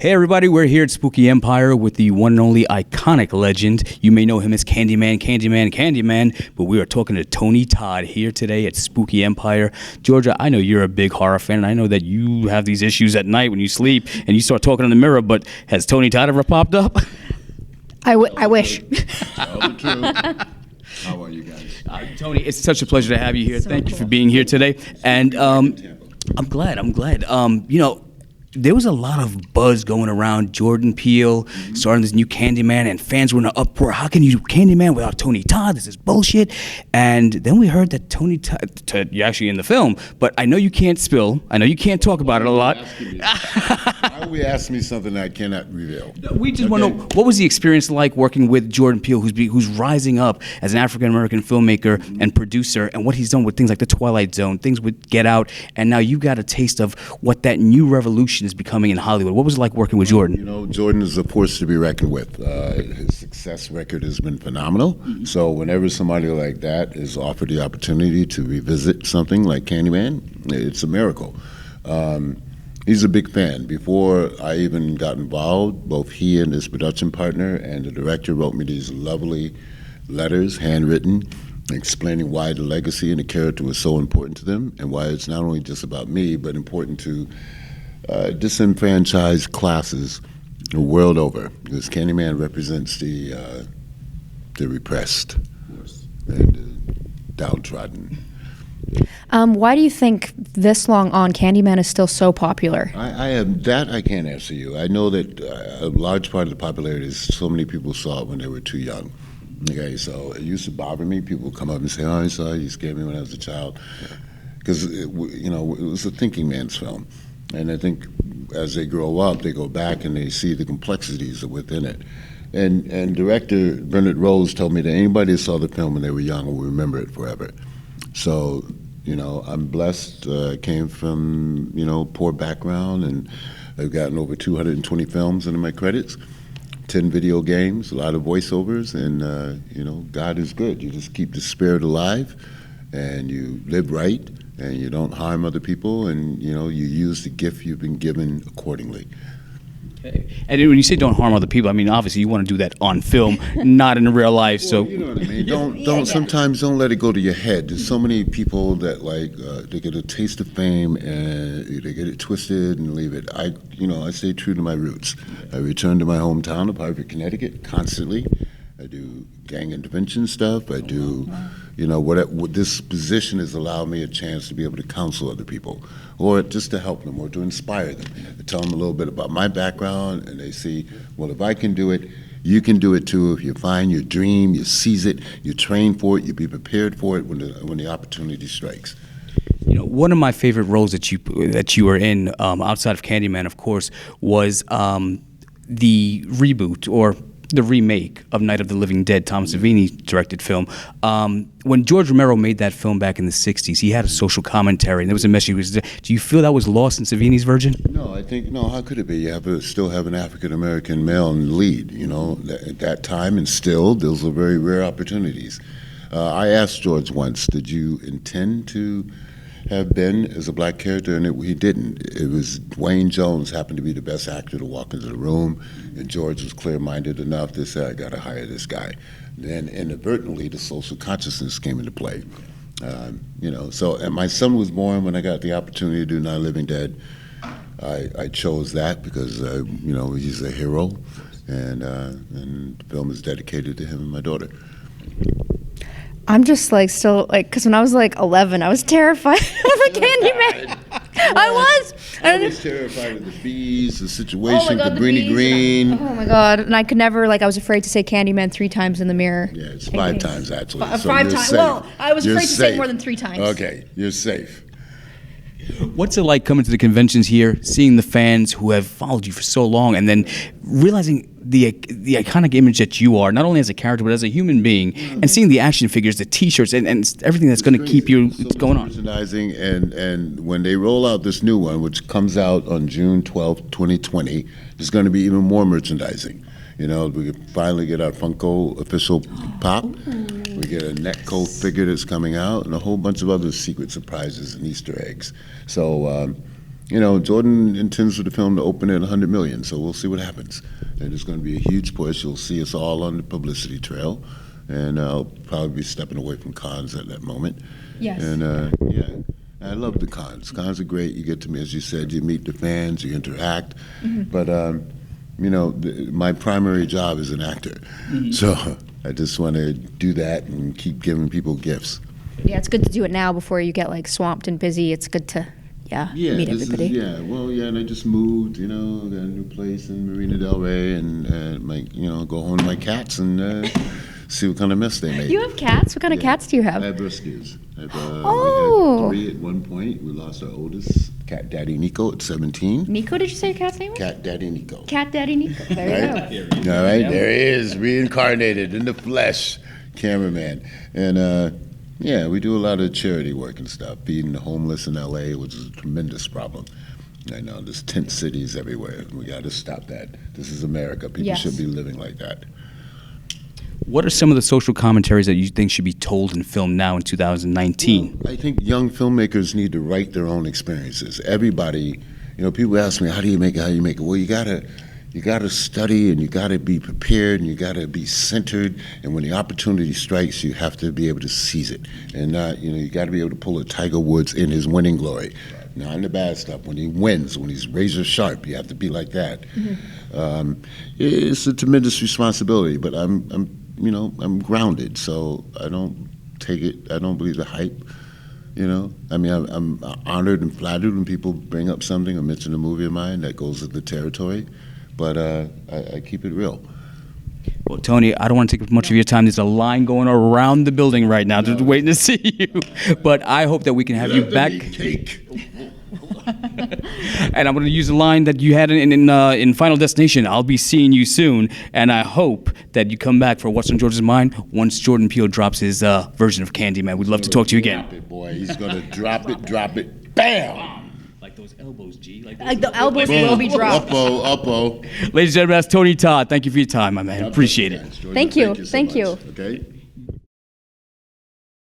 Hey everybody, we're here at Spooky Empire with the one and only iconic legend. You may know him as Candyman, but we are talking to Tony Todd here today at Spooky Empire. Georgia, I know you're a big horror fan, and I know that you have these issues at night when you sleep and you start talking in the mirror, but has Tony Todd ever popped up? I wish. Tell the truth. How are you guys? Tony, it's such a pleasure to have you here. Thank you for being here today. And I'm glad. There was a lot of buzz going around Jordan Peele starting this new Candyman, and fans were in an uproar. How can you do Candyman without Tony Todd? This is bullshit. And then we heard that Tony Todd, you're actually in the film, but I know you can't spill. I know you can't talk about it a lot. Why would you ask me something I cannot reveal? We just want to know, what was the experience like working with Jordan Peele, who's rising up as an African-American filmmaker and producer, and what he's done with things like The Twilight Zone, things with Get Out, and now you got a taste of what that new revolution is becoming in Hollywood. What was it like working with Jordan? You know, Jordan is a force to be reckoned with. His success record has been phenomenal. So whenever somebody like that is offered the opportunity to revisit something like Candyman, it's a miracle. He's a big fan. Before I even got involved, both he and his production partner and the director wrote me these lovely letters, handwritten, explaining why the legacy and the character was so important to them, and why it's not only just about me, but important to disenfranchised classes the world over, because Candyman represents the repressed and the downtrodden. Why do you think this long on Candyman is still so popular? I can't answer you. I know that a large part of the popularity is so many people saw it when they were too young. Okay, so it used to bother me. People would come up and say, "Oh, I saw it. You scared me when I was a child," because it was a thinking man's film. And I think as they grow up, they go back and they see the complexities within it. And director Bernard Rose told me that anybody that saw the film when they were young will remember it forever. So, I'm blessed. I came from, poor background, and I've gotten over 220 films under my credits, 10 video games, a lot of voiceovers, and, God is good. You just keep the spirit alive, and you live right, and you don't harm other people, and you use the gift you've been given accordingly. Okay. And when you say don't harm other people, I mean obviously you want to do that on film, not in real life. Well, so you know what I mean. Sometimes don't let it go to your head. There's so many people that they get a taste of fame and they get it twisted and leave it. I stay true to my roots. I return to my hometown of Hartford, Connecticut, constantly. I do gang intervention stuff. I do, what this position has allowed me a chance to be able to counsel other people, or just to help them, or to inspire them, to tell them a little bit about my background, and they see, well, if I can do it, you can do it too. If you find your dream, you seize it, you train for it, you be prepared for it when the opportunity strikes. One of my favorite roles that you were in, outside of Candyman, of course, was the reboot or the remake of Night of the Living Dead, Tom Savini directed film. When George Romero made that film back in the 60s, he had a social commentary, and there was a message. Do you feel that was lost in Savini's version? No, how could it be? You still have an African-American male in the lead, at that time, and still, those are very rare opportunities. I asked George once, did you intend to have Ben as a black character, and he didn't. It was Dwayne Jones happened to be the best actor to walk into the room, and George was clear-minded enough to say, I got to hire this guy. Then inadvertently, the social consciousness came into play. And my son was born when I got the opportunity to do Night of the Living Dead. I chose that because, he's a hero, and the film is dedicated to him and my daughter. I'm just because when I was 11, I was terrified of the Candyman. I was terrified of the bees, the situation, Cabrini Green. Oh my God! And I could never I was afraid to say Candyman 3 times in the mirror. Yeah, it's 5 times actually. So 5 times. Well, I was afraid to say more than 3 times. Okay, you're safe. What's it like coming to the conventions here, seeing the fans who have followed you for so long, and then realizing the iconic image that you are, not only as a character, but as a human being, and seeing the action figures, the T-shirts, and everything that's going to keep you going on? Merchandising, and when they roll out this new one, which comes out on June 12th, 2020, there's going to be even more merchandising. We finally get our Funko official pop. We get a Netco figure that's coming out, and a whole bunch of other secret surprises and Easter eggs. So Jordan intends for the film to open at 100 million, so we'll see what happens. And it's going to be a huge push. You'll see us all on the publicity trail, and I'll probably be stepping away from cons at that moment. Yes. And yeah, I love the cons. Cons are great. You get to meet, as you said, you meet the fans, you interact. But my primary job is an actor, so I just want to do that and keep giving people gifts. Yeah, it's good to do it now before you get like swamped and busy. It's good to meet everybody. And I just moved, got a new place in Marina Del Rey, and go home to my cats and see what kind of mess they made. You have cats? What kind of cats do you have? I have rescues. We had 3 at one point. We lost our oldest, Cat Daddy Nico, at 17. Nico, did you say your cat's name was? Cat Daddy Nico. Cat Daddy Nico. There you go. All right, there he is, reincarnated in the flesh, cameraman. And we do a lot of charity work and stuff, feeding the homeless in L.A., which is a tremendous problem. I know there's tent cities everywhere. We got to stop that. This is America. People should be living like that. What are some of the social commentaries that you think should be told in film now in 2019? Well, I think young filmmakers need to write their own experiences. Everybody, people ask me, how do you make it? Well, you gotta study, and you gotta be prepared, and you gotta be centered. And when the opportunity strikes, you have to be able to seize it. And not, you gotta be able to pull a Tiger Woods in his winning glory. Not in the bad stuff. When he wins, when he's razor sharp, you have to be like that. It's a tremendous responsibility, but I'm grounded, so I don't take it. I don't believe the hype. I'm honored and flattered when people bring up something or mention a movie of mine that goes with the territory, but I keep it real. Well, Tony, I don't want to take up much of your time. There's a line going around the building right now, just waiting to see you. But I hope that we can have you back. Cake. And I'm going to use a line that you had in Final Destination. I'll be seeing you soon, and I hope that you come back for What's on George's Mind once Jordan Peele drops his version of Candyman. We'd love to talk to you again. Drop it, boy. He's going to drop it, bam! Like those elbows, G. Like the elbows will be dropped. Uppo. Ladies and gentlemen, that's Tony Todd. Thank you for your time, my man. Appreciate it. Thank you. Thank you. Okay.